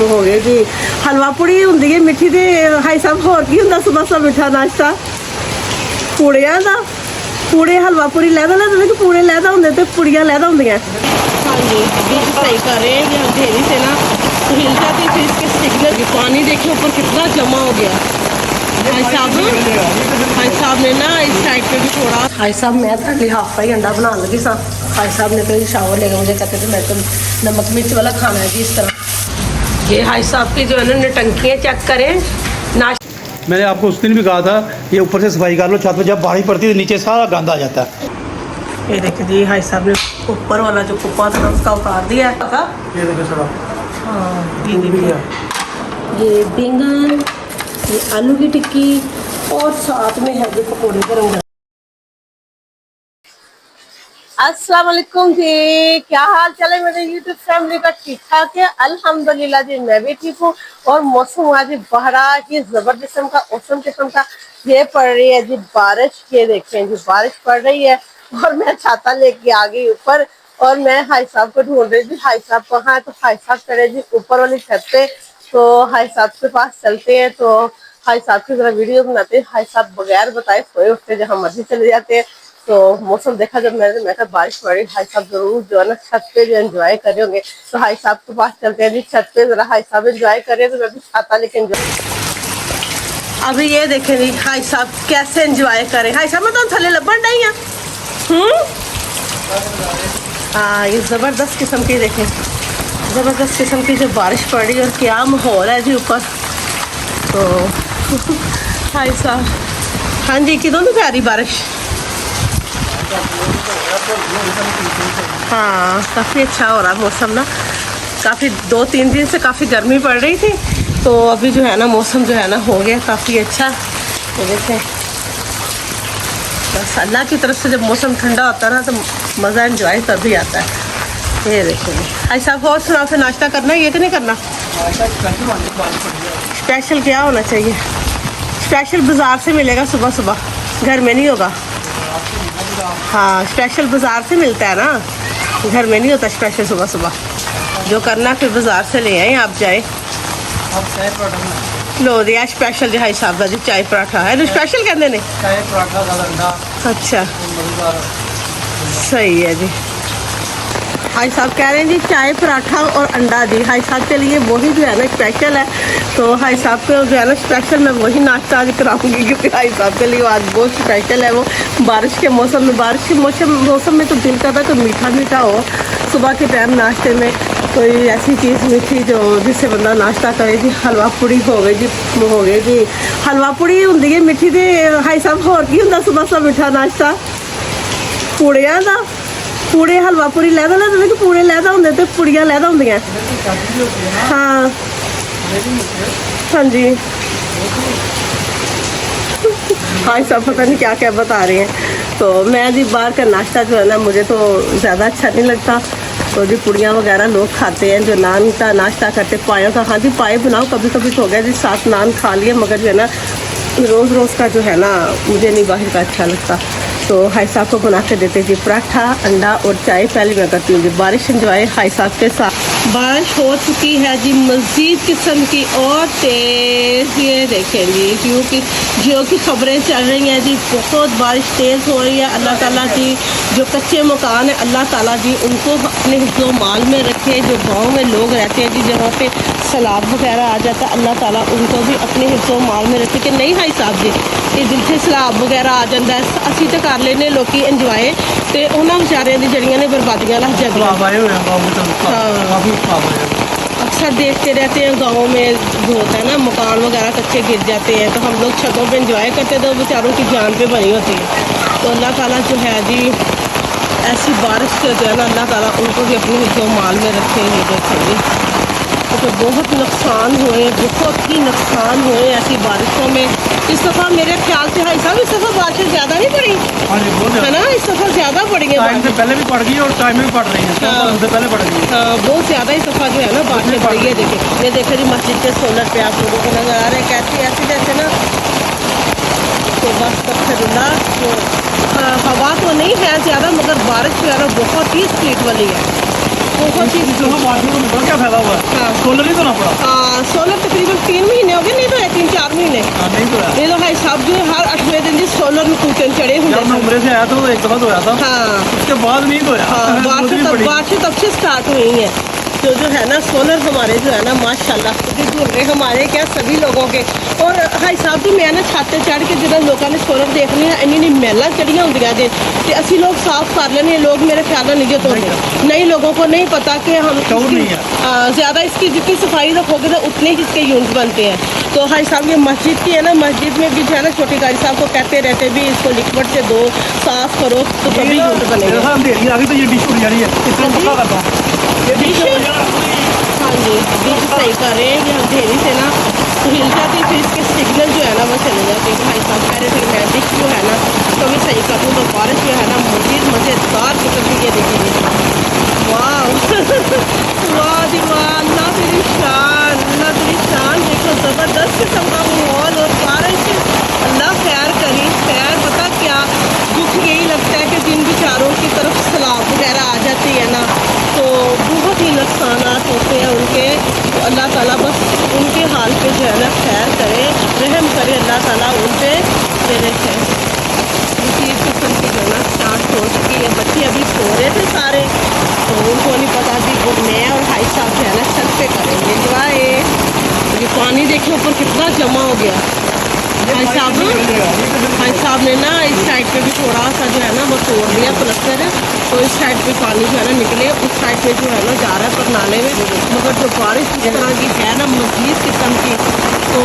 हो गए जी हलवा पूड़ी होंगी है मिठी तो हाई साहब होर की होंगे सुबह सुबह मिठा नाश्ता पूड़िया का पूड़े हलवा पूड़ी लैदा लैदा कि पूड़े लैदा होंगे तो पूड़ियाँ लैदा होंगे। हाँ जी बीच सही कर रहे हैं ये अंधेरी से ना तो हिल जाती फिर इसके सिग्नल पानी देखिए ऊपर कितना जमा हो गया। भाई साहब ने ना इस साइड पे भी छोड़ा। भाई साहब मैं तो हाफ फ्राई अंडा बना लगी सा। भाई साहब ने कहीं शावर लेकर मुझे कहते थे मैं तो नमक मिर्च वाला खाना है जी इस तरह। ये भाई साहब की जो है ना टंकियाँ चेक करें नाश। मैंने आपको उस दिन भी कहा था ये ऊपर से सफाई कर लो छत पर जब बारिश पड़ती है तो नीचे सारा गंद आ जाता है। ये देखिए जी भाई साहब ने ऊपर वाला जो कुप्पा था उसका उतार दिया है। ये देखिए सर हाँ ये बैंगन ये आलू की टिक्की और साथ में है जो पकौड़े गरम। अस्सलाम वालेकुम जी क्या हाल चाल है मेरे यूट्यूब फैमिली का ठीक ठाक है अल्हम्दुलिल्लाह जी मैं भी ठीक हूँ। और मौसम आज बहरा ये जबरदस्त किस्म का औसम किस्म का ये पड़ रही है जी बारिश। ये देखें जी बारिश पड़ रही है और मैं छाता लेके आ गई ऊपर और मैं हाई साहब को ढूंढ रही थी। हाई साहब कहाँ है तो हाई साहब चढ़े जी ऊपर वाली छत पे। तो हाई साहब के पास चलते हैं तो हाई साहब की जरा वीडियो बनाते हैं। हाई साहब बगैर बताए सोए उठते जहाँ मर्जी चले जाते हैं। तो मौसम देखा जब मैं कहा बारिश पड़ी हाई साहब जरूर जो है ना छत पे जो एंजॉय करे होंगे। तो हाई साहब के पास चलते हैं जी छत पे जरा हाई साहब एंजॉय करे तो मैं भी छाता लेके एंजॉय। अभी ये देखें जी हाई साहब कैसे एंजॉय करें। हाई साहब मैं तो थले लबन नहीं है। हाँ ये जबरदस्त किस्म की देखें जबरदस्त किस्म की जो बारिश पड़ रही है और क्या माहौल है जी ऊपर। तो हाई साहब हाँ जी कितों तो प्यारी बारिश। हाँ काफ़ी अच्छा हो रहा मौसम ना। काफ़ी 2-3 दिन से काफ़ी गर्मी पड़ रही थी तो अभी जो है ना मौसम जो है ना हो गया काफ़ी अच्छा। तो देखें बस अल्लाह की तरफ से जब मौसम ठंडा होता है ना तो मज़ा एंजॉय तभी आता है। ये देखें भाई साहब और सुना फिर नाश्ता करना है ये कि नहीं करना। स्पेशल क्या होना चाहिए। स्पेशल बाज़ार से मिलेगा सुबह सुबह घर में नहीं होगा। हाँ स्पेशल बाज़ार से मिलता है ना घर में नहीं होता स्पेशल सुबह सुबह। जो करना फिर बाज़ार से ले आए आप जाए। लो दिया स्पेशल जी भाई साहब का जी चाय पराठा है तो स्पेशल कहते हैं चाय पराठा। अच्छा सही है जी। भाई साहब कह रहे हैं जी चाय पराठा और अंडा जी भाई साहब के लिए वही जो है ना स्पेशल है। तो भाई साहब को जो है ना स्पेशल मैं वही नाश्ता आज कराऊंगी क्योंकि भाई साहब के लिए आज बहुत स्पेशल है। वो बारिश के मौसम में बारिश के मौसम में तो दिल करता है तो मीठा मीठा हो सुबह के टाइम नाश्ते में कोई ऐसी चीज़ मीठी जो जिससे बंदा नाश्ता करे जी। हलवा पूड़ी हो गई जी हलवा पूड़ी होंगी है मिठी तो भाई साहब होर की होंगे सुबह सुबह मीठा नाश्ता पूड़िया का पूड़े हलवा पूड़ी लैदा लैदा कि पूड़े लैदा होंगे तो पूड़ियाँ लैदा होंगे। हाँ हाँ जी हाँ सब पता नहीं क्या क्या बता रहे हैं। तो मैं जी बाहर का नाश्ता जो है ना मुझे तो ज़्यादा अच्छा नहीं लगता। तो जी पूड़ियाँ वगैरह लोग खाते हैं जो नान का नाश्ता करते पायों का। हाँ जी पाए बनाओ कभी कभी तो हो गया जी 7 नान खा लिए मगर जो है ना रोज़ रोज़ का जो है ना मुझे नहीं बाहर का अच्छा लगता। तो हाई साहब को बना के देते जी पराठा अंडा और चाय पहले मैं करती हूँ जी बारिश एंजॉय हाई साहब के साथ। बारिश हो चुकी है जी मज़ीद किस्म की और तेज़। ये देखें जी जियो की खबरें चल रही हैं जी बहुत बारिश तेज़ हो रही है। अल्लाह ताला जी जो कच्चे मकान है अल्लाह ताला जी उनको अपने हिफ्ज़ो माल में रखे। जो गाँव में लोग रहते हैं जी जहाँ पे सैलाब वगैरह आ जाता है अल्लाह ताला उनको भी अपने हिफ्ज़ो माल में रखे कि नहीं भाई साहब जी ये दिल से सैलाब वगैरह आ जाता है असी तो कर लेने लोग इंजॉय तो उन्होंने बेचारियों की जड़ियाँ ने बर्बादियाँ लग अक्सर देखते रहते हैं गाँव में जो होता है ना मकान वगैरह कच्चे गिर जाते हैं तो हम लोग छतों पे इंजॉय करते तो बेचारों की जान पे बनी होती है। तो अल्लाह ताला जो है जी ऐसी बारिश से जो है ना अल्लाह ताला उनको भी अपने हिफ्ज़ो माल में रखे। ये देखेंगे तो बहुत नुकसान हुए बहुत ही नुकसान हुए ऐसी बारिशों में। इस दफ़ा मेरे ख्याल से भाई साहब इस दफ़ा बारिशें ज़्यादा नहीं पड़ी है ना। इस दफ़ा ज़्यादा पड़ी है पहले भी पड़ गई और टाइम में भी पड़ रही है। हाँ पहले पड़ गई हाँ बहुत ज़्यादा इस दफ़ा जो है ना बारिशें पड़ी है। देखिए ये देखे जी मस्जिद के सोलर पे आप लोगों को नज़र आ रहे हैं कैसी ऐसी जैसे ना तो बस तकरीबा तो हवा तो नहीं है ज़्यादा मगर बारिश जो है ना बहुत ही स्पीड वाली है। बहुत ही क्या फायदा हुआ हाँ। सोलर नहीं धोना पड़ा। सोलर तकरीबन 3 महीने हो गए, नहीं तो 3-4 महीने नहीं धोया। नहीं तो भाई साहब जो हर 8वें दिन जी सोलर में कूटन चढ़े जब मैं हुए। उम्र से आया तो एक दफा धोया था, हाँ उसके बाद नहीं धोया। हाँ, बारिश तब से स्टार्ट हुई है। तो जो है ना सोलर हमारे जो है ना माशाल्लाह धुर्रे हमारे क्या सभी लोगों के। और भाई साहब भी मैं ना छाते चढ़ के जो लोगों ने सोलर देखनी है इन्नी मैला चढ़िया होंगे जे ते असी लोग साफ कर लेने, लोग मेरे ख्याल में नहीं धोते। नई लोगों को नहीं पता कि हम ज़्यादा इसकी जितनी सफाई रखोगे तो उतने ही इसके यूनिट बनते हैं। तो भाई साहब ये मस्जिद की है ना, मस्जिद में भी जो है ना छोटी गाड़ी साहब को कहते रहते भी इसको लिक्विड से दो, साफ करो तो तभी यूनिट बनेगा। अंधेरी आ गई तो ये डिश उड़ जानी है, इतना पक्का करता हूँ। ये डिश हाँ जी, डिश सही कर रहे हैं। ये अंधेरी से ना हिल जाती फिर इसके सिग्नल जो है ना वो चले जाते हैं। भाई साहब कह रहे थे मैं डिश जो है ना तो मैं सही कर दूँ तो बारिश जो है ना मज़ेदार किस्म की ये देखिए। वाह वाह दी वाह, अल्लाह तेरी शान, अल्लाह तेरी शान। देखो ज़बरदस्त किस्म का माहौल और बारिश। अल्लाह खैर करी खैर। पता क्या दुख यही लगता है कि जिन बेचारों की तरफ सैलाब वगैरह आ जाती है ना तो बहुत ही नुकसानात होते हैं उनके। तो अल्लाह ताला बस उनके हाल पे जो है ना खैर करे, रहम करे अल्लाह ताला उन पे। मेरे है इस किस्म की जो है ना स्टार्ट हो चुकी है। बच्चे अभी सो रहे थे सारे तो उनको नहीं पता थी वो मैं और भाई साहब जो है ना छत पे करेंगे एंजॉय। ये पानी देखिए ऊपर कितना जमा हो गया। भाई साहब ने ना इस साइड पे भी थोड़ा सा जो है ना वो तोड़ दिया प्लस्तर, तो इस साइड पे पानी जो है ना निकले, उस साइड पे जो है ना जा रहा है पर नाले में। मगर जो बारिश इस तरह की है ना मज़ीद किस्म की तो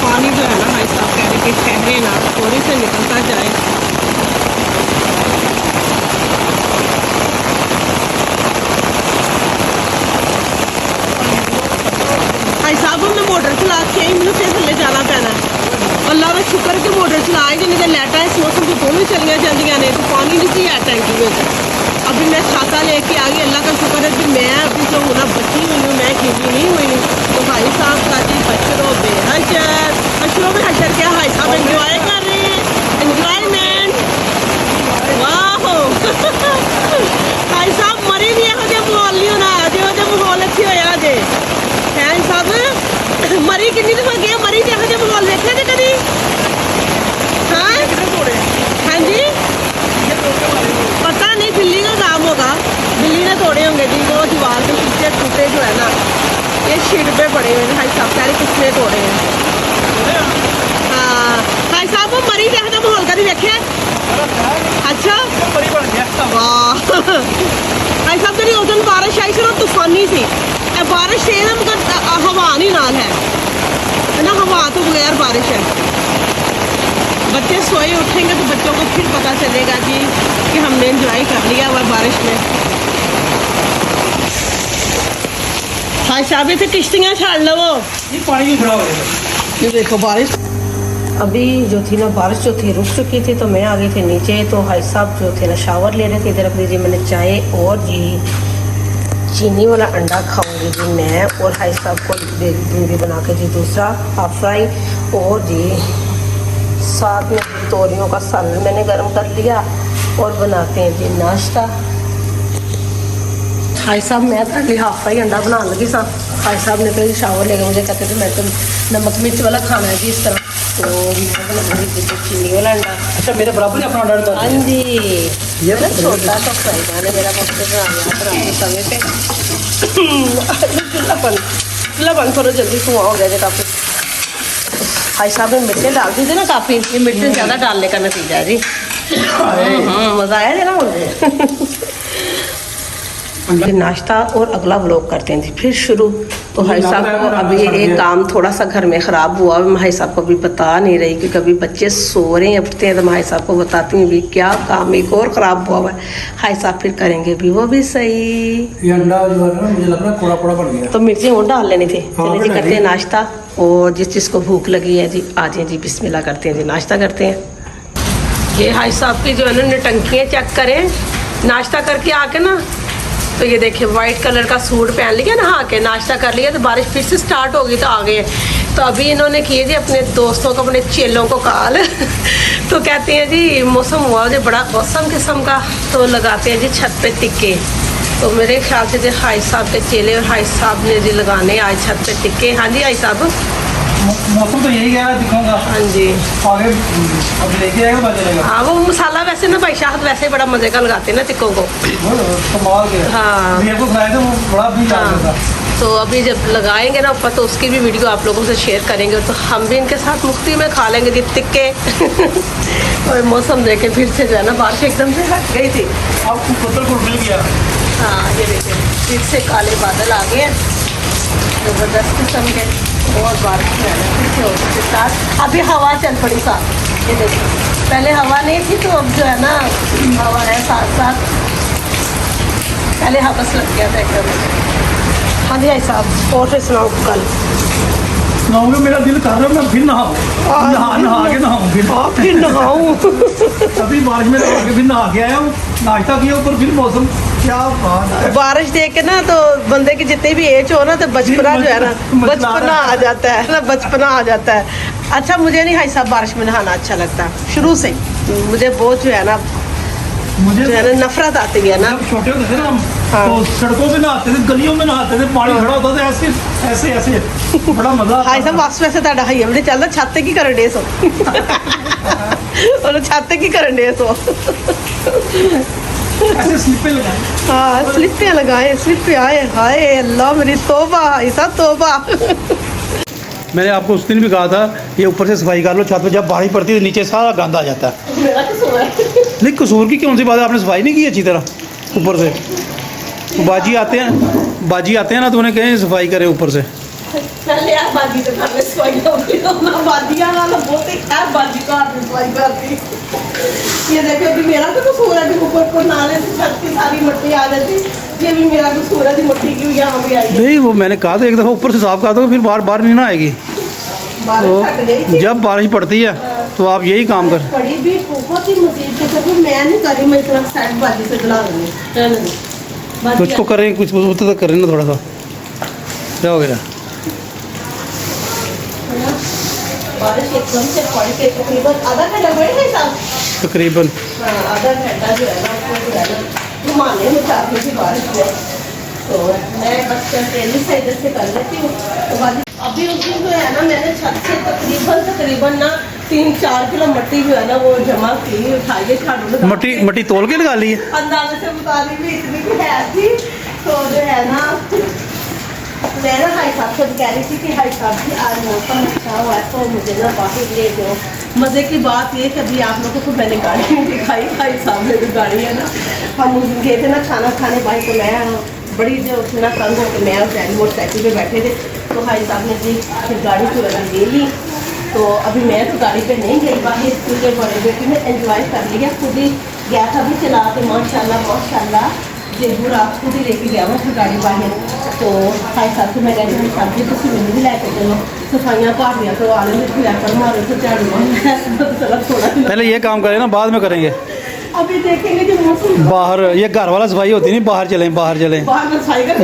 पानी जो है ना भाई साहब कह रहे कि ठहरे ना, थोड़ी से निकलता जाए। भाई साहब हमने मोटर चला के आई, मैंने फिर थले जाना पैना। अल्लाह का शुक्र कि मोटर चलाए कि नहीं तो लाइटा इस मौसम को दोनों चलिया जादियाँ ने तो पानी नहीं सी है टैंकी में। अभी मैं छाता लेके आ गई, अल्लाह का शुक्र है कि मैं अभी जो होना बची हुई हूँ, मैं गीली नहीं हुई। तो भाई साहब का जी बशरो बेहशर, बशरो में हशर क्या भाई साहब एंजॉय कर रहे हैं, एंजॉयमेंट। वाह भाई साहब मरी भी यहो जे माहौल नहीं होना, जो माहौल अच्छी होया जे है साहब। मरी कितनी दफा गया, मरी यहो जे माहौल देखा जे कभी? हाँ हाँ जी, पता नहीं बिल्ली का काम होगा, बिल्ली ने तोड़े होंगे जी। वो दीवार के पीछे टूटे जो है ना ये शीट पे पड़े हुए भाई साहब कह रहे किसने तोड़े हैं। हाँ भाई साहब वो मरी जहाँ का माहौल कभी देखे? अच्छा वाह भाई साहब तेरी उस दिन बारिश आई थी ना तूफानी सी बारिश है ना, मगर हवा नहीं नाल है ना, हवा तो बगैर बारिश है। बच्चे सोए उठेंगे तो बच्चों को फिर पता चलेगा जी कि हमने एंजॉय कर लिया हुआ बारिश में। भाई साहब इतने किश्तियाँ छाड़ लो वो पानी खड़ा हो गया। ये देखो बारिश अभी जो थी ना, बारिश जो थी रुक चुकी थी तो मैं आ गई थी नीचे। तो भाई साहब जो थे ना शावर ले रहे थे। इधर रख दीजिए मैंने चाय और जी चीनी वाला अंडा खाऊंगी जी मैं, और भाई साहब को दे दूँगी बना के जी दूसरा हाफ फ्राई, और जी साथ में तोरियों का सालन मैंने गर्म कर लिया और बनाते हैं जी नाश्ता। भाई साहब मैं तो हाफ फ्राई अंडा बनाने लगी सा, भाई साहब ने तो शावर लेकर मुझे कहते थे मैं तो नमक मिर्च वाला खाना है जी इस तरह, तो मैं बनाऊंगी चीनी वाला अंडा। अच्छा मेरे बराबर ही अपना ऑर्डर था। हाँ जी ये ना छोटा सा फ्राई मैंने मेरा मस्त बना तवे पे। चूल्हापन थोड़ा जल्दी धुआं हो गया जी काफ़ी। भाई साहब ने मिर्चें डाल दी थी ना काफ़ी, ये मिर्चें ज़्यादा डालने का नतीजा है जी। मज़ा आया ना मुझे। फिर नाश्ता और अगला व्लॉग करते हैं जी फिर शुरू। तो भाई साहब को अभी एक काम थोड़ा सा घर में ख़राब हुआ, भाई साहब को भी बता नहीं रही कि कभी बच्चे सो रहे हैं उठते हैं तो भाई साहब को बताती हूँ भी क्या काम एक और ख़राब हुआ है। भाई साहब फिर करेंगे भी वो भी सही। ये अंडा जो है ना मुझे लग रहा है कोड़ा बन गया, तो मिर्ची और डाल लेनी थी। चलिए जी करते हैं नाश्ता, और जिस चीज़ को भूख लगी है जी आ जाए जी बिस्मिल्लाह करते हैं जी नाश्ता करते हैं। ये भाई साहब की जो है ना टंकियाँ चेक करें, नाश्ता करके आके ना तो ये देखिए वाइट कलर का सूट पहन लिया नहा के, नाश्ता कर लिया तो बारिश फिर से स्टार्ट होगी तो आ गए। तो अभी इन्होंने किए जी अपने दोस्तों को, अपने चेलों को कॉल तो कहते हैं जी मौसम हुआ जी बड़ा मौसम किस्म का, तो लगाते हैं जी छत पे टिक्के। तो मेरे ख्याल से जो हाई साहब के चेले और हाई साहब ने जो लगाने आज छत पे टिक्के। हाँ जी हाई साहब। मौसम तो यही कह रहा है, दिखाऊंगा हाँ जी आगे अब लेके आएगा पता चलेगा। हाँ वो मसाला वैसे ना भाई शाहद वैसे ही बड़ा मज़े का लगाते हैं ना टिक्कों को। कमाल के हाँ। मेरे को खाया था वो बड़ा भी याद हाँ। था। तो अभी जब लगाएंगे ना ऊपर तो उसकी भी वीडियो आप लोगों से शेयर करेंगे, तो हम भी इनके साथ मुफ्ती में खा लेंगे जी टिक्के। और मौसम देखे फिर से जो है ना बारिश एकदम से हट गई थी। आपको फतरपुर मिल गया। हाँ ये देखिए फिर से काले बादल आ गए हैं ज़बरदस्त किस्म के, और बारिश जो है ना फिर से होने के साथ अभी हवा चल पड़ी साथ। ये देखिए पहले हवा नहीं थी तो अब जो है ना हवा है साथ साथ। पहले हवस लग गया था एकदम। हाँ जी भाई साहब और फिर सुनाओ कल। सुनाऊंगा, मेरा दिल कर रहा है मैं फिर नहाऊं, नहा के नहाऊं फिर नहाऊं। अभी बारिश में नहा के फिर नहा के आया हूँ, नाश्ता किया ऊपर, फिर मौसम क्या बात है। बारिश देख के ना तो बंदे की जितनी भी एज हो ना तो बचपना जो है ना बचपना आ जाता है ना, बचपना आ जाता है। अच्छा मुझे नहीं भाई साहब बारिश में नहाना अच्छा लगता शुरू से ही। मुझे बहुत जो है ना मुझे जो है ना नफरत आती है ना। जब छोटे होते थे ना हम, हाँ। तो सड़कों पे नहाते थे, गलियों में नहाते थे, पानी खड़ा होता था ऐसे ऐसे ऐसे, बड़ा मजा आता हाई साहब वास वैसे ਤੁਹਾਡਾ ਹਾਈ ਆਪਣੇ ਚੱਲਦਾ ਛਾਤੇ ਕੀ ਕਰਨ ਡੇ ਸੋ ਉਹਨੂੰ ਛਾਤੇ ਕੀ ਕਰਨ ਡੇ ਸੋ ऐसे स्लिपे लगाए। हाँ स्लिपे लगाए स्लिपे आए हाय अल्लाह मेरी तौबा हाई साहब तौबा। मैंने आपको उस दिन भी कहा था ये ऊपर से सफाई कर लो, छत पे जब बारिश पड़ती है तो नीचे सारा गंद आ जाता है। मेरा कसूर है। नहीं कसूर की कौन सी बात है, आपने सफाई नहीं की अच्छी तरह ऊपर से। तो बाजी आते हैं ना तो उन्हें कहें सफाई करें ऊपर से। पहले यार बाजी तो घर में सफाई होगी तो ना बाजियां वाला बहुत ही खैर बाजी का हाथ में सफाई करती। ये देखो अभी मेरा तो कसूर है कि ऊपर को नाले से छत की सारी मिट्टी आ जाती। ये भी मेरा कसूर है कि मिट्टी क्यों यहाँ भी आई। नहीं वो मैंने कहा था एक दफ़ा ऊपर से साफ कर दो, फिर बार बार नहीं ना आएगी। बारिश हट गई तो थी। जब बारिश पड़ती है तो आप यही काम कर। बड़ी भी बहुत ही मजीद के सब मैं नहीं करी, मैं इतना साइड बाजी से गला दूंगी। कुछ तो करें, कुछ तो करें ना थोड़ा सा। क्या हो गया? बारिश एकदम से पड़ के तकरीबन आधा घंटा पड़े हैं साहब। तकरीबन आधा घंटा जो है ना उसको जो है ना घुमाने में चाहती थी बारिश में। तो मैं बस पहली साइड से कर लेती हूँ। तो बाजी अभी उस दिन जो है ना मैंने छत से तकरीबन ना 3-4 किलो मिट्टी जो है ना वो जमा की, उठाइए झाड़ू लगा के। मट्टी तोल के लगा ली है। अंदाजे से बता रही भी इतनी की है थी। तो जो है ना मैं ना हाई साहब को कह रही थी कि हाई साहब जी आज मौसम अच्छा हुआ है तो मुझे ना बाहर ले जाओ। मज़े की बात ये कि अभी आप लोगों को मैंने गाड़ी नहीं दिखाई, हाई साहब ने जो गाड़ी है ना हम उस दिन गए थे ना खाना खाने, भाई को मैं बड़ी जो ना तंग हो के मैं और डैडी मोटरसाइकिल पे बैठे थे। तो भाई साहब ने जी फिर गाड़ी को ले ली। तो अभी मैं तो गाड़ी पे नहीं गई, बाहर स्कूल के बड़े बेटे ने एंजॉय कर लिया, खुद ही गया था भी चला के माशाल्लाह जयपुर आप खुद ही लेके गया वहाँ गाड़ी बाहर। तो भाई साहब से मैं कहती हूँ साहब जी तुम मैंने भी लैके चलो, सफाइयाँ भारियाँ करवा लेंगे, फिर कर मारो तो झाड़ू चला थोड़ा। पहले ये काम करें ना, बाद में करेंगे। अभी देखेंगे जो मौसम बाहर ये घर वाला सफाई होती नहीं, बाहर चलें बाहर में सफाई कर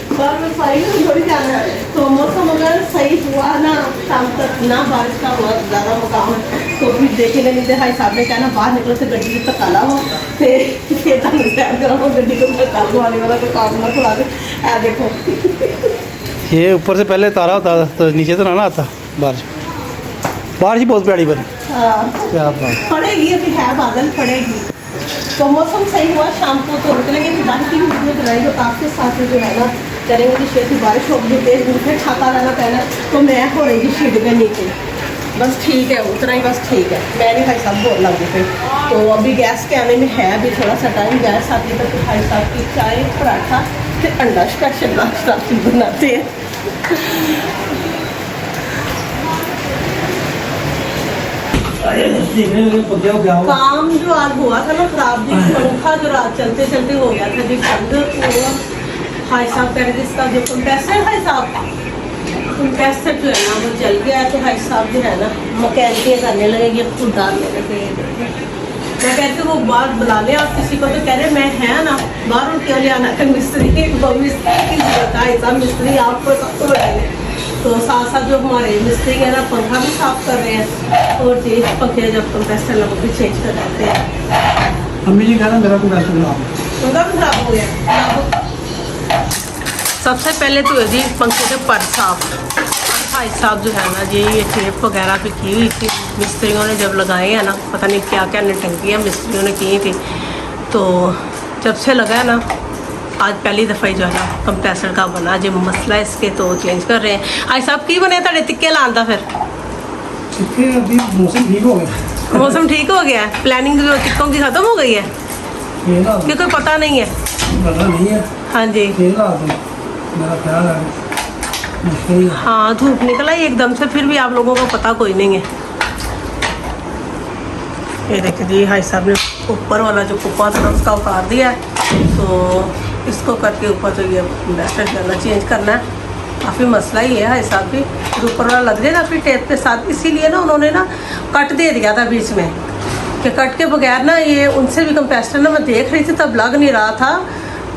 बाहर में सफाई कर थोड़ी जाना है। तो मौसम अगर सही हुआ ना शाम तक ना बारिश का हुआ ज़्यादा मुकाम तो फिर देखेंगे। नहीं तो भाई साहब ने कहना बाहर निकलो तो गड्डी तक काला हो फिर सैर करो गड्डी को काल वाले वाला तो काम ना खुला दे। देखो ये ऊपर से पहले तारा होता तो नीचे तो ना आता। बारिश ही बहुत प्यारी बनी। हाँ क्या बात। पड़ेगी, अभी है बादल पड़ेगी। तो मौसम सही हुआ शाम को तो निकलेंगे, फिर बारिश की वीडियो बनाएंगे तो आपके साथ जो है ना करेंगे कि शेर की बारिश होगी, तेज धूप में छाता रहना पहना तो मैं हो रही शीट में नीचे बस ठीक है उतना ही बस ठीक है। मैं नहीं भाई साहब बोल लगी फिर। तो अभी गैस के आने में है अभी थोड़ा सा टाइम, गैस आती तक तो भाई साहब की चाय पराठा फिर अंडा स्पेशल नाश्ता बनाते हैं। काम जो आज हुआ था ना खराब जी, पंखा जो रात चलते चलते हो गया था जी बंद। भाई साहब कह रहे थे इसका जो कंप्रेसर भाई साहब कंप्रेसर जो है ना वो जल गया है। तो भाई साहब जो है ना मैकेनिक करने लगे, ये खुद डालने लगे। मैं कहती वो बाहर बुला ले आप किसी को, तो कह रहे मैं है ना बाहर क्यों ले आना था मिस्त्री की जरूरत है, ऐसा मिस्त्री आपको सबको बढ़ाए। तो साथ साथ जो हमारे मिस्त्री है ना पंखा भी साफ कर रहे हैं और चेंज पंखे जब कंप्रेसर लगा भी चेंज कर देते हैं। अम्मी जी कहना मेरा कंप्रेसर लगाओ। उनका भी खराब हो गया। सबसे पहले तो है जी पंखे के पर साफ। भाई साहब जो है ना जी, ये टेप वगैरह भी की हुई थी मिस्त्रियों ने, जब लगाए हैं ना, पता नहीं क्या क्या नटंकियाँ मिस्त्रियों ने की थी। तो जब से लगा है ना, आज पहली दफ़ा ही जो है ना कंप्रेसर का बना जो मसला है इसके, तो चेंज कर रहे हैं। भाई साहब की बने ताड़े तिक्के लांदा फिर अभी मौसम ठीक हो गया। मौसम ठीक हो गया है, प्लानिंग जो टिक्कों की ख़त्म हो गई है ये ना कि कोई पता नहीं है। पता नहीं है, हाँ जी, ये ना मेरा ख्याल है मुश्किल ही है। हाँ धूप निकला ही एकदम से, फिर भी आप लोगों को पता कोई नहीं है। ये देखिए जी, भाई साहब ने ऊपर वाला जो कुप्पा था उसका उतार दिया है, तो इसको करके ऊपर जो ये बैटर करना चेंज करना है। काफ़ी मसला ही है भाई साहब भी, जो ऊपर वाला लग जाएगा फिर टेप के साथ। इसीलिए ना उन्होंने ना कट दे दिया था बीच में, कि कट के बगैर ना ये उनसे भी कंप्रेसर ना मैं देख रही थी तब लग नहीं रहा था,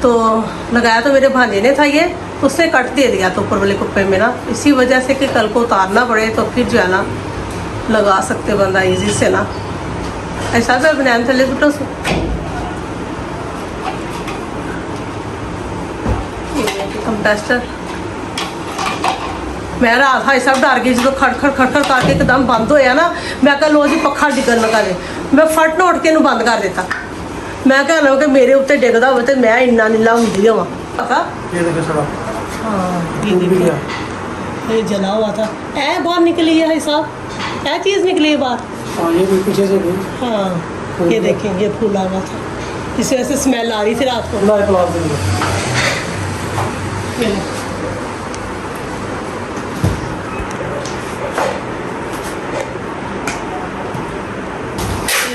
तो लगाया तो मेरे भांजे ने था ये, उसने कट दे दिया तो ऊपर वाले कुप्पे में ना, इसी वजह से कि कल को उतारना पड़े तो फिर जो है ना लगा सकते बंदा ईजी से ना। ऐसा भी बनाया थले बुटो से कंप्रेसर मैं रात भाई साहब डर गई जो खड़खड़ खड़खड़ करके एकदम बंद होया ना, मैं कहा लो जी पखा डिगन लगा दे, मैं फट नोट के बंद कर देता। मैं कहना कि मेरे उत्ते डिगदा हो तो मैं इन्ना नीला होंगी हवा पता। ये देखो सड़ा हाँ टूट भी गया। ये जला हुआ था, ऐ बाहर निकली है भाई साहब, ऐ चीज़ निकली है बाहर। हाँ ये भी पीछे से भी हाँ ये देखें, ये फूला हुआ था, इस वजह से स्मेल आ रही थी रात को। ना क्लास देंगे। ये लो।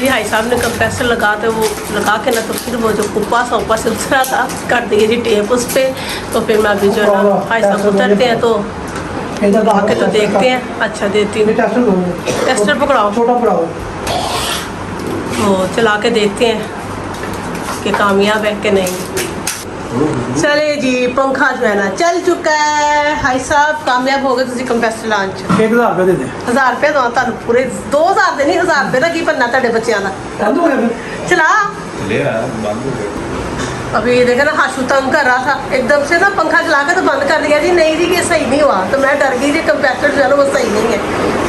ये भाई साहब ने कंप्रेसर लगाते वो लगा के ना, तो फिर वो जो कुप्पा सा ऊपर से उतरा था कर दिए जी टेप उस पर। तो फिर मैं अभी जो है ना भाई साहब उतरते हैं तो लगा के तो देखते हैं। अच्छा देती हूँ, टेस्टर पकड़ाओ, छोटा पकड़ाओ, तो चला के देखते हैं कि कामयाब है कि नहीं। चले जी, पंखा जो है ना चल चुका है भाई साहब, कामयाब हो गए तुझे कंप्रेसर लॉन्च। 1000 रुपये दे दे। 1000 रुपये दो तुम पूरे 2000 ਦੇ ਨਹੀਂ 1000 रुपये ਦਾ ਕੀ बनना ਤੁਹਾਡੇ ਬੱਚਿਆਂ ਦਾ। बंद हो गया फिर। चला ले रहा है बंद हो गया। अभी ये देखा ना, हाशू तंग कर रहा था, एकदम से ना पंखा चला के तो बंद कर दिया जी, नहीं जी ये सही नहीं हुआ, तो मैं डर गई जी कंप्रेसर जो है ना वो सही नहीं है।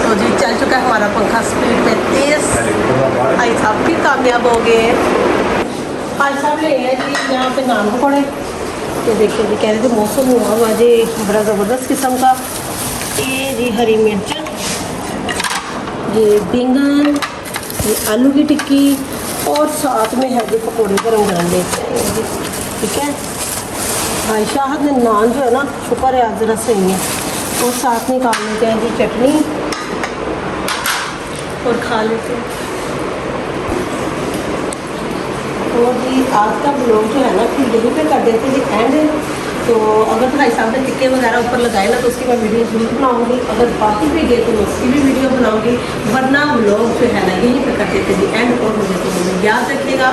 तो जी चल चुका है हमारा पंखा स्पीड में तेज। भाई साहब भी कामयाब हो गए। भाई साहब ले हैं जी यहाँ पे नान पकौड़े, तो देखिए जी कह रहे थे मौसम हुआ हुआ जी बड़ा ज़बरदस्त किस्म का। ये जी हरी मिर्च, ये बैंगन, ये आलू की टिक्की, और साथ में है जी पकौड़े गरम गरम लेते हैं जी, ठीक है। भाई शाहद ने नान जो है ना शुक्र है आज ज़रा सही है, और साथ में खा लेते हैं जी चटनी और खा लेते हैं। और जी आज का ब्लॉग जो है ना फिर यहीं पे कर देते हैं जी एंड। तो अगर भाई साहब ने टिक्के वगैरह ऊपर लगाए ना तो उसकी मैं वीडियो जरूर बनाऊंगी, अगर बाकी भी गए तो मैं उसकी भी वीडियो बनाऊंगी, वरना ब्लॉग जो है ना यहीं पे कर देते हैं जी एंड। और मुझे तो याद रखिएगा।